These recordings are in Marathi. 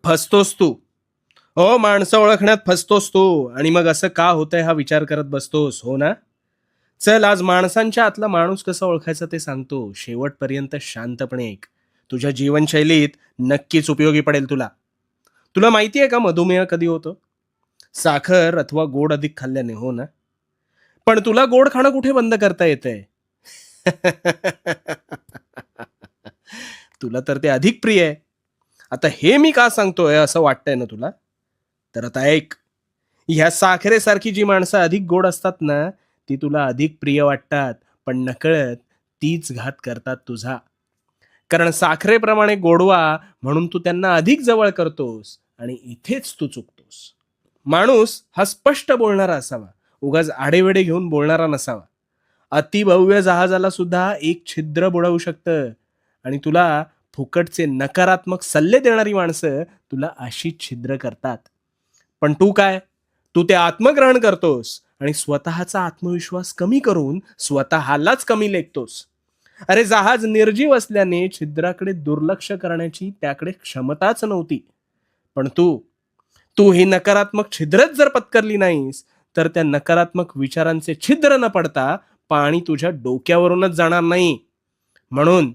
फसतोस तू. हो, माणसं ओळखण्यात फसतोस तू आणि मग असं का होतंय हा विचार करत बसतोस, हो ना? चल आज माणसांच्या आतला माणूस कसा ओळखायचा ते सांगतो. शेवटपर्यंत शांतपणे ऐक. तुझ्या जीवनशैलीत नक्कीच उपयोगी पडेल तुला. तुला माहिती आहे का मधुमेह कधी होतो? साखर अथवा गोड अधिक खाल्ल्याने, हो ना? पण तुला गोड खाणं कुठे बंद करता येतंय? तुला तर ते अधिक प्रिय आहे. आता हे मी का सांगतोय असं वाटतंय ना तुला? तर आता ऐक. ह्या साखरेसारखी जी माणसं अधिक गोड असतात ना, ती तुला अधिक प्रिय वाटतात, पण नकळत तीच घात करतात तुझा. कारण साखरेप्रमाणे गोडवा म्हणून तू त्यांना अधिक जवळ करतोस आणि इथेच तू चुकतोस. माणूस हा स्पष्ट बोलणारा असावा, उगाच आडेवेडे घेऊन बोलणारा नसावा. अतिभव्य जहाजाला सुद्धा एक छिद्र बुडवू शकतं आणि तुला फुकटचे नकारात्मक सल्ले देणारी माणसं तुला अशी छिद्र करतात. पण तू काय? तू ते आत्मग्रहण करतोस आणि स्वतःचा आत्मविश्वास कमी करून स्वतःलाच कमी लेखतोस. अरे जहाज निर्जीव असल्याने छिद्राकडे दुर्लक्ष करण्याची त्याकडे क्षमताच नव्हती. पण तू ही नकारात्मक छिद्रच जर पत्करली नाहीस, तर त्या नकारात्मक विचारांचे छिद्र न पडता पाणी तुझ्या डोक्यावरूनच जाणार नाही. म्हणून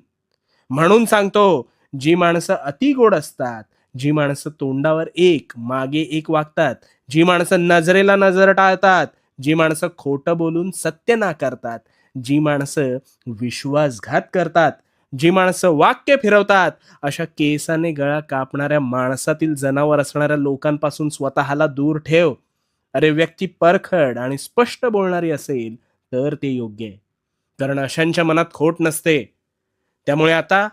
म्हणून सांगतो, जी माणसं अति गोड असतात, जी माणसं तोंडावर एक, मागे एक वागतात, जी माणसं नजरेला नजर टाळतात, जी माणसं खोटं बोलून सत्य नाकारतात, जी माणसं विश्वासघात करतात, जी माणसं वाक्य फिरवतात, अशा केसाने गळा कापणाऱ्या माणसातील जनावर असणाऱ्या लोकांपासून स्वतःला दूर ठेव. अरे व्यक्ती परखड आणि स्पष्ट बोलणारी असेल, तर ते योग्य आहे. कारण अशांच्या मनात खोट नसते. त्यामुळे आता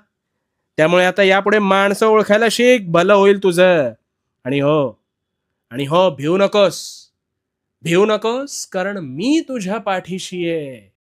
त्यामुळे आता यापुढे माणसं ओळखायला शिक, भलं होईल तुझं. आणि हो आणि हो भिवू नकोस. भिवू नकोस कारण मी तुझ्या पाठीशी आहे.